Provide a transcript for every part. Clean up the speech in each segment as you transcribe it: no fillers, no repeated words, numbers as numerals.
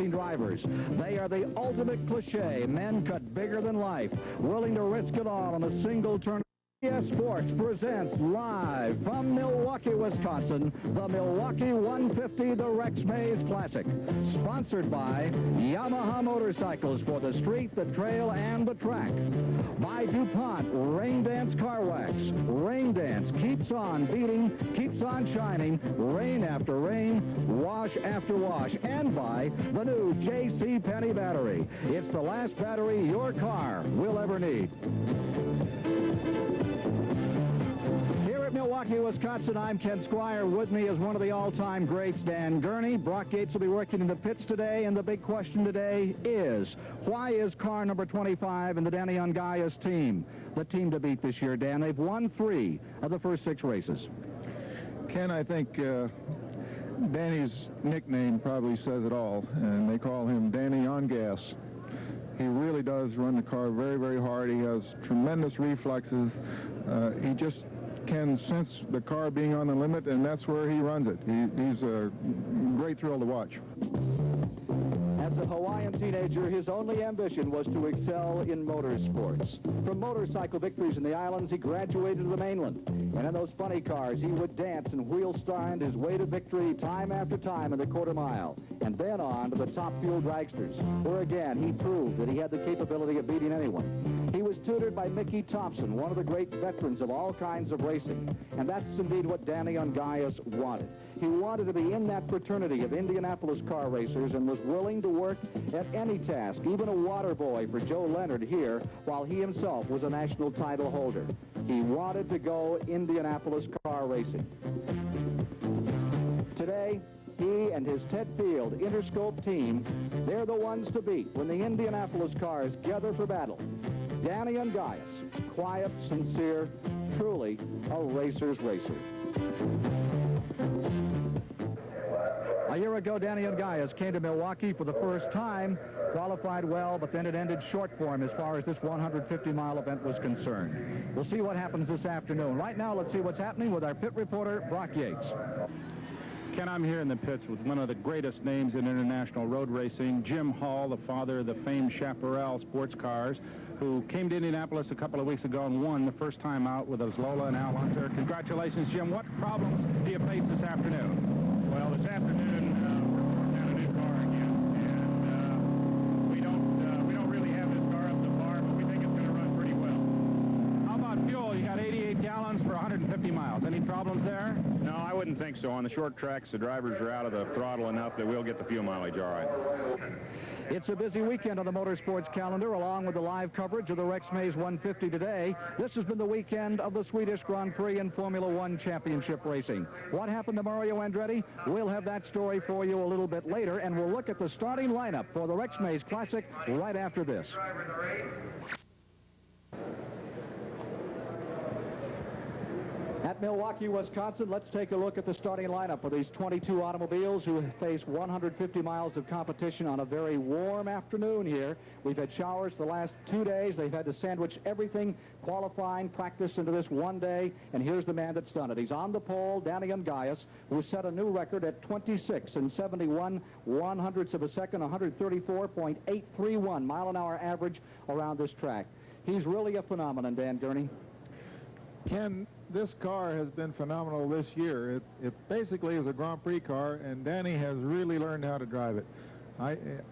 drivers. They are the ultimate cliche, men cut bigger than life, willing to risk it all on a single turn. CBS Sports presents live from Milwaukee, Wisconsin, the Milwaukee 150, the Rex Mays Classic. Sponsored by Yamaha Motorcycles for the street, the trail, and the track. By DuPont Rain Dance Car Wax. Rain Dance keeps on beating, keeps on shining, rain after rain, wash after wash. And by the new J.C. Penney battery. It's the last battery your car will ever need. Milwaukee, Wisconsin, I'm Ken Squire. With me is one of the all-time greats, Dan Gurney. Brock Yates will be working in the pits today, and the big question today is, why is car number 25 in the Danny Ongais team the team to beat this year, Dan? They've won 3 of the first 6 races. Ken, I think Danny's nickname probably says it all, and they call him Danny Ongais. He really does run the car very, very hard. He has tremendous reflexes. He just can sense the car being on the limit, and that's where he runs it. He's a great thrill to watch. As a Hawaiian teenager, his only ambition was to excel in motorsports. From motorcycle victories in the islands, he graduated to the mainland. And in those funny cars, he would dance and wheel-stand his way to victory time after time in the quarter mile. And then on to the top fuel dragsters, where again, he proved that he had the capability of beating anyone. He was tutored by Mickey Thompson, one of the great veterans of all kinds of racing. And that's indeed what Danny Ongais wanted. He wanted to be in that fraternity of Indianapolis car racers and was willing to work at any task, even a water boy for Joe Leonard here, while he himself was a national title holder. He wanted to go Indianapolis car racing. Today, he and his Ted Field Interscope team, they're the ones to beat when the Indianapolis cars gather for battle. Danny Ongais, quiet, sincere, truly a racer's racer. A year ago, Danny Ongais came to Milwaukee for the first time, qualified well, but then it ended short for him as far as this 150-mile event was concerned. We'll see what happens this afternoon. Right now, let's see what's happening with our pit reporter, Brock Yates. Ken, I'm here in the pits with one of the greatest names in international road racing, Jim Hall, the father of the famed Chaparral sports cars, who came to Indianapolis a couple of weeks ago and won the first time out with those Lola and Al Unser. Congratulations, Jim. What problems do you face this afternoon? Well, this afternoon, we're working on a new car again, and we don't really have this car up to par, but we think it's going to run pretty well. How about fuel? You got 88 gallons for 150 miles. Any problems there? No, I wouldn't think so. On the short tracks, the drivers are out of the throttle enough that we'll get the fuel mileage all right. It's a busy weekend on the motorsports calendar, along with the live coverage of the Rex Mays 150 today. This has been the weekend of the Swedish Grand Prix and Formula One championship racing. What happened to Mario Andretti? We'll have that story for you a little bit later, and we'll look at the starting lineup for the Rex Mays Classic right after this. At Milwaukee, Wisconsin, let's take a look at the starting lineup for these 22 automobiles who face 150 miles of competition on a very warm afternoon here. We've had showers the last 2 days. They've had to sandwich everything, qualifying, practice into this one day, and here's the man that's done it. He's on the pole, Danny Ongais, who set a new record at 26 and 71 one-hundredths of a second, 134.831 mile-an-hour average around this track. He's really a phenomenon, Dan Gurney. Ken, this car has been phenomenal this year. It basically is a Grand Prix car, and Danny has really learned how to drive it.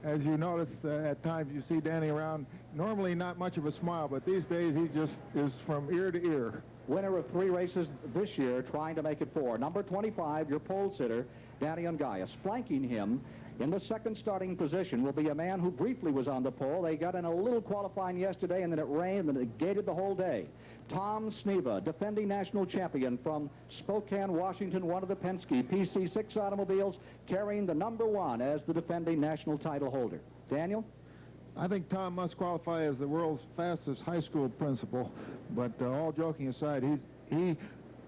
As you notice, at times you see Danny around, normally not much of a smile, but these days he just is from ear to ear. Winner of 3 races this year, trying to make it 4. Number 25, your pole sitter, Danny Ongais. Flanking him in the second starting position will be a man who briefly was on the pole. They got in a little qualifying yesterday, and then it rained, and it gated the whole day. Tom Sneva, defending national champion from Spokane, Washington, one of the Penske PC6 automobiles, carrying the number 1 as the defending national title holder. Daniel? I think Tom must qualify as the world's fastest high school principal, but all joking aside, he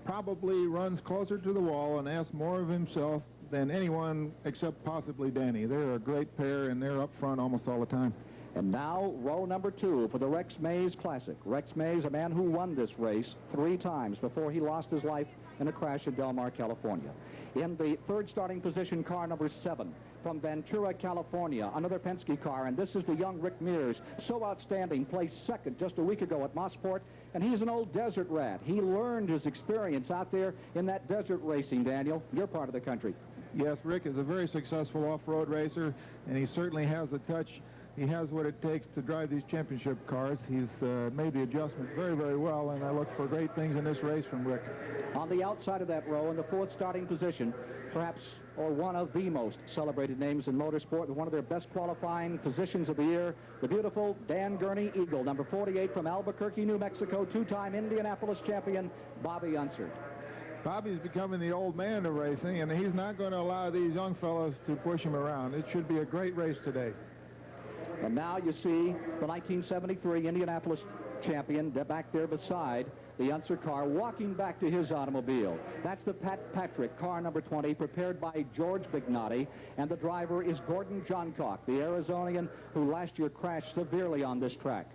probably runs closer to the wall and asks more of himself than anyone except possibly Danny. They're a great pair, and they're up front almost all the time. And now, row number 2 for the Rex Mays Classic. Rex Mays, a man who won this race 3 times before he lost his life in a crash in Del Mar, California. In the third starting position, car number 7 from Ventura, California, another Penske car, and this is the young Rick Mears, so outstanding, placed second just a week ago at Mosport, and he's an old desert rat. He learned his experience out there in that desert racing, Daniel, your part of the country. Yes, Rick is a very successful off-road racer, and he certainly has the touch. He has what it takes to drive these championship cars. He's made the adjustment very, very well, and I look for great things in this race from Rick. On the outside of that row, in the fourth starting position, perhaps or one of the most celebrated names in motorsport, and one of their best qualifying positions of the year, the beautiful Dan Gurney Eagle, number 48 from Albuquerque, New Mexico, two-time Indianapolis champion, Bobby Unser. Bobby's becoming the old man of racing, and he's not going to allow these young fellows to push him around. It should be a great race today. And now you see the 1973 Indianapolis champion back there beside the Unser car, walking back to his automobile. That's the Pat Patrick, car number 20, prepared by George Bignotti, and the driver is Gordon Johncock, the Arizonian who last year crashed severely on this track.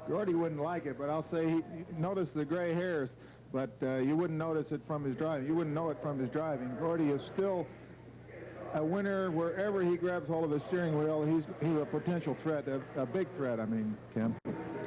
Gordy wouldn't like it, but I'll say, notice the gray hairs, but you wouldn't notice it from his driving. You wouldn't know it from his driving. Gordy is still a winner wherever he grabs hold of his steering wheel. He's a potential threat, a big threat, I mean, Ken.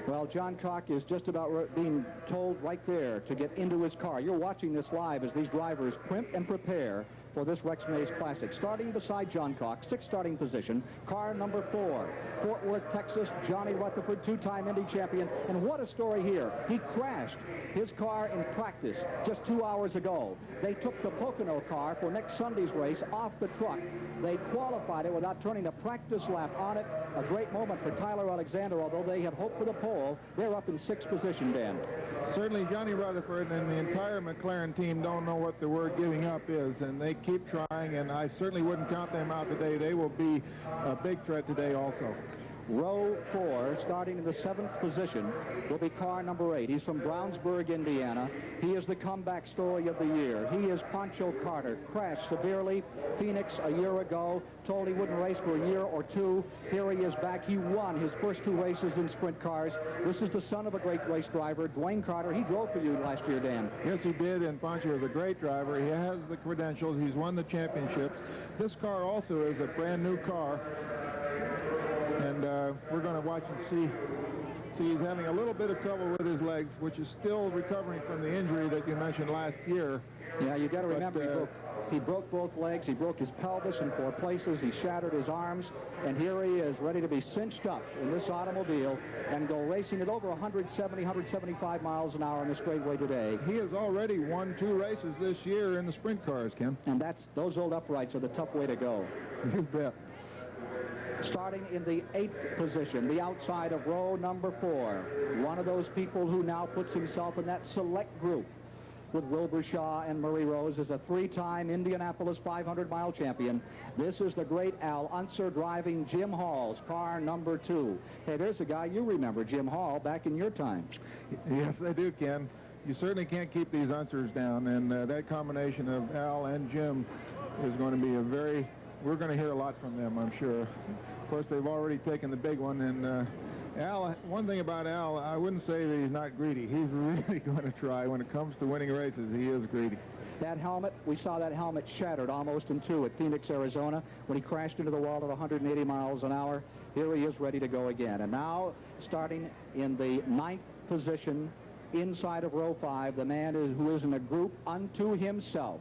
Well, John Cock is just about being told right there to get into his car. You're watching this live as these drivers primp and prepare for this Rex Mays Classic. Starting beside John Cock, sixth starting position, car number 4, Fort Worth, Texas, Johnny Rutherford, two-time Indy champion. And what a story here. He crashed his car in practice just 2 hours ago. They took the Pocono car for next Sunday's race off the truck. They qualified it without turning a practice lap on it. A great moment for Tyler Alexander, although they had hoped for the pole. They're up in sixth position, Dan. Certainly Johnny Rutherford and the entire McLaren team don't know what the word giving up is, and they keep trying, and I certainly wouldn't count them out today. They will be a big threat today also. Row 4, starting in the 7th position, will be car number 8. He's from Brownsburg, Indiana. He is the comeback story of the year. He is Pancho Carter, crashed severely Phoenix a year ago, told he wouldn't race for a year or two. Here he is back. He won his first 2 races in sprint cars. This is the son of a great race driver, Dwayne Carter. He drove for you last year, Dan. Yes, he did, and Pancho is a great driver. He has the credentials. He's won the championships. This car also is a brand new car. And we're going to watch and see he's having a little bit of trouble with his legs, which is still recovering from the injury that you mentioned last year. Yeah, you got to remember, he broke both legs. He broke his pelvis in 4 places. He shattered his arms. And here he is, ready to be cinched up in this automobile and go racing at over 170, 175 miles an hour on the straightaway today. He has already won 2 races this year in the sprint cars, Ken. And those old uprights are the tough way to go. You bet. Starting in the 8th position, the outside of row number 4. One of those people who now puts himself in that select group with Wilbur Shaw and Murray Rose is a 3-time Indianapolis 500-mile champion. This is the great Al Unser driving Jim Hall's car number 2. Hey, there's a guy you remember, Jim Hall, back in your time. Yes, I do, Ken. You certainly can't keep these Unsers down, and that combination of Al and Jim is going to be we're going to hear a lot from them, I'm sure. Of course, they've already taken the big one, and Al, one thing about Al, I wouldn't say that he's not greedy. He's really going to try. When it comes to winning races, he is greedy. That helmet, we saw that helmet shattered almost in 2 at Phoenix, Arizona, when he crashed into the wall at 180 miles an hour. Here he is ready to go again. And now, starting in the 9th position, inside of row 5, the man who is in a group unto himself.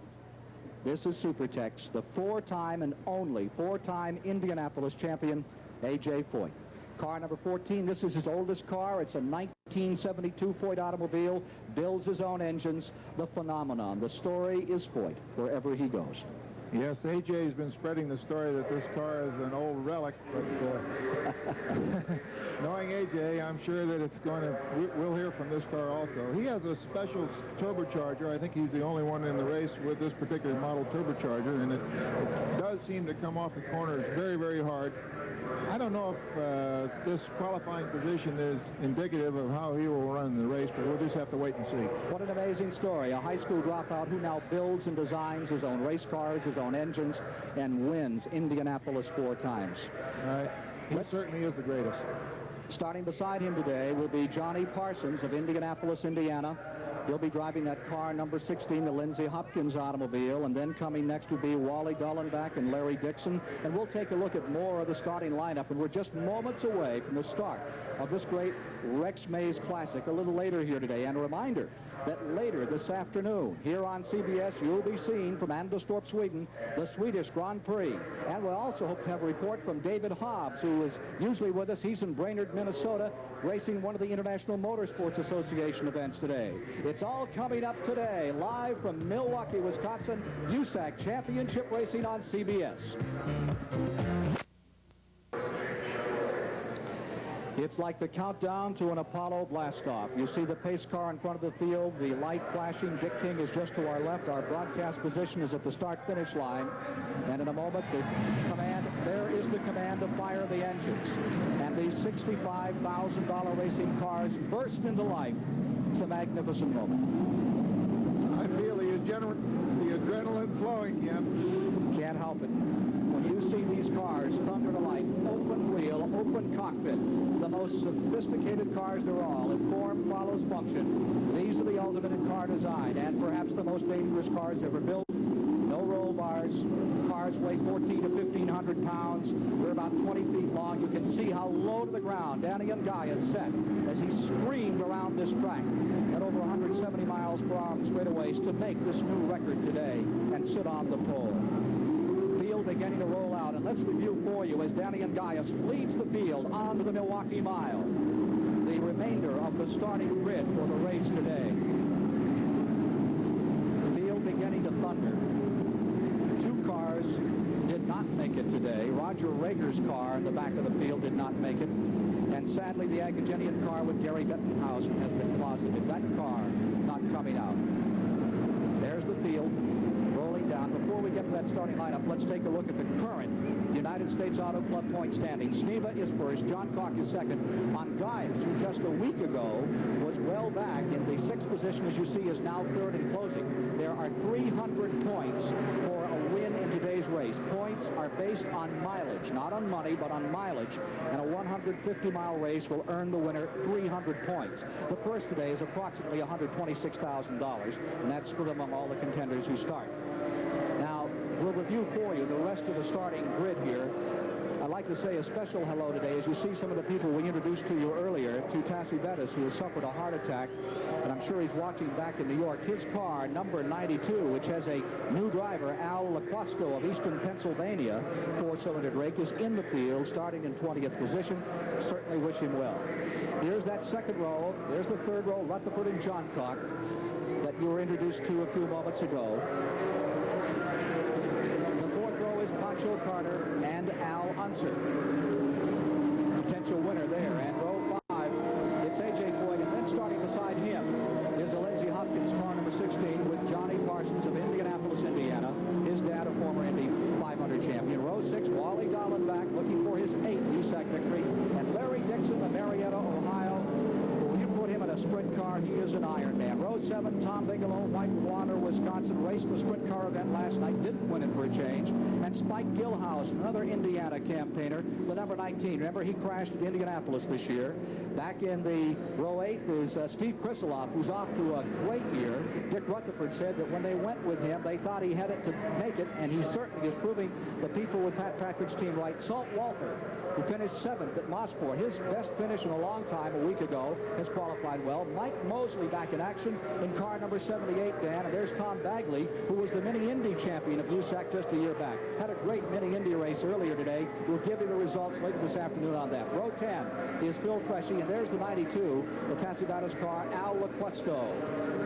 This is Supertex, the 4-time and only 4-time Indianapolis champion, A.J. Foyt. Car number 14, this is his oldest car. It's a 1972 Foyt automobile, builds his own engines, the phenomenon. The story is Foyt, wherever he goes. Yes, A.J.'s been spreading the story that this car is an old relic, but knowing A.J., I'm sure that we'll hear from this car also. He has a special turbocharger. I think he's the only one in the race with this particular model turbocharger, and it does seem to come off the corners very, very hard. I don't know if this qualifying position is indicative of how he will run the race, but we'll just have to wait and see. What an amazing story. A high school dropout who now builds and designs his own race cars, his own engines, and wins Indianapolis 4 times. He certainly is the greatest. Starting beside him today will be Johnny Parsons of Indianapolis, Indiana. He'll be driving that car, number 16, the Lindsey Hopkins automobile, and then coming next will be Wally Dallenbach and Larry Dixon. And we'll take a look at more of the starting lineup, and we're just moments away from the start of this great Rex Mays Classic a little later here today. And a reminder that later this afternoon, here on CBS, you'll be seeing from Anderstorp, Sweden, the Swedish Grand Prix. And we'll also hope to have a report from David Hobbs, who is usually with us. He's in Brainerd, Minnesota, racing one of the International Motorsports Association events today. It's all coming up today, live from Milwaukee, Wisconsin, USAC Championship Racing on CBS. It's like the countdown to an Apollo blastoff. You see the pace car in front of the field, the light flashing. Dick King is just to our left. Our broadcast position is at the start-finish line. And in a moment, there is the command to fire the engines. And these $65,000 racing cars burst into life. It's a magnificent moment. I feel the adrenaline flowing, Ken. Can't help it. When you see these cars thunder to life, open wheel, open cockpit, the most sophisticated cars there are, if form follows function, these are the ultimate in car design, and perhaps the most dangerous cars ever built. No roll bars. Cars weigh 14 to 1,500 pounds. They're about 20 feet long. You can see how low to the ground Danny Ongais is set as he screamed around this track at over 170 miles per hour on straightaways to make this new record today and sit on the pole. Field beginning to roll out, and let's review for you as Danny Ongais leads the field onto the Milwaukee Mile. The remainder of the starting grid for the race today. Field beginning to thunder. Two cars did not make it today. Roger Rager's car in the back of the field did not make it. And sadly, the Agagenian car with Gary Bettenhausen has been closeted. That car not coming out. There's the field rolling down. Before we get to that starting lineup, let's take a look at the current United States Auto Club point standings. Sneva is first. John Cock is second. Ongais, who just a week ago was well back in the sixth position, as you see, is now third and closing. There are 300 points for a win in today's race. Points are based on mileage, not on money, but on mileage. And a 150-mile race will earn the winner 300 points. The first today is approximately $126,000, and that's split among all the contenders who start. Now, we'll review for you the rest of the starting grid here. I'd like to say a special hello today as you see some of the people we introduced to you earlier, to Tassie Bettis, who has suffered a heart attack, and I'm sure he's watching back in New York. His car, number 92, which has a new driver, Al Laquasto of Eastern Pennsylvania, four-cylinder Drake, is in the field, starting in 20th position. Certainly wish him well. Here's that second row. There's the third row, Rutherford and Johncock, that you were introduced to a few moments ago. Pancho Carter and Al Unser. Potential winner there. And row 5, it's A.J. Boyd. And then starting beside him is a Lindsey Hopkins car, number 16, with Johnny Parsons of Indianapolis, Indiana. His dad, a former Indy 500 champion. Row 6, Wally Dallenbach, looking for his 8th USAC victory. And Larry Dixon of Marietta, Ohio. When you put him in a sprint car, he is an Iron Man. Row 7, Tom Bigelow, White Water, Wisconsin, raced the sprint car event last night, didn't win it for a change. And Spike Gilhouse, another Indiana campaigner, the number 19. Remember, he crashed at Indianapolis this year. Back in the row 8 is Steve Krisilov, who's off to a great year. Dick Rutherford said that when they went with him, they thought he had it to make it, and he certainly is proving the people with Pat Patrick's team right. Salt Walter, who finished 7th at Mosport, his best finish in a long time a week ago, has qualified well. Mike Mosley back in action in car number 78, Dan, and there's Tom Bagley, who was the Mini Indy champion of USAC just a year back. Had a great Mini Indy race earlier today. We'll give you the results later this afternoon on that. Row 10 is Phil Freshy, and there's the 92, the Tassie Bettis car, Al Laquasto,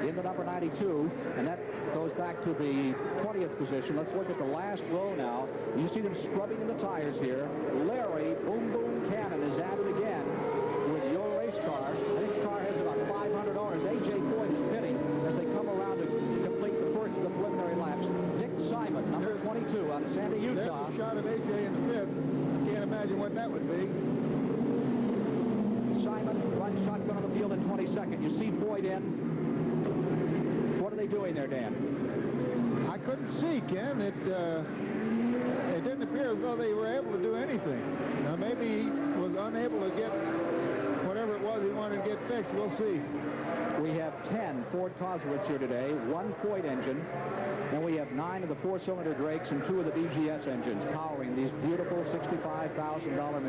in the number 92, and that goes back to the 20th position. Let's look at the last row now. You see them scrubbing in the tires here. Larry Boom Boom Cannon is at it again with your race car. I think the car has about $500. A.J. Boyd is pitting as they come around to complete the first of the preliminary laps. Nick Simon, number 22, out of Sandy, Utah. There's a shot of A.J. in the fifth. I can't imagine what that would be. Simon runs shotgun on the field in 22nd. You see Boyd in. What are they doing there, Dan? I couldn't see, Ken. It didn't appear as though they were able to do anything. Now, maybe he was unable to get whatever it was he wanted to get fixed. 6. We'll see. We have 10 Ford Cosworths here today, 1 Foyt engine, and we have 9 of the 4-cylinder Drakes and 2 of the BGS engines powering these beautiful $65,000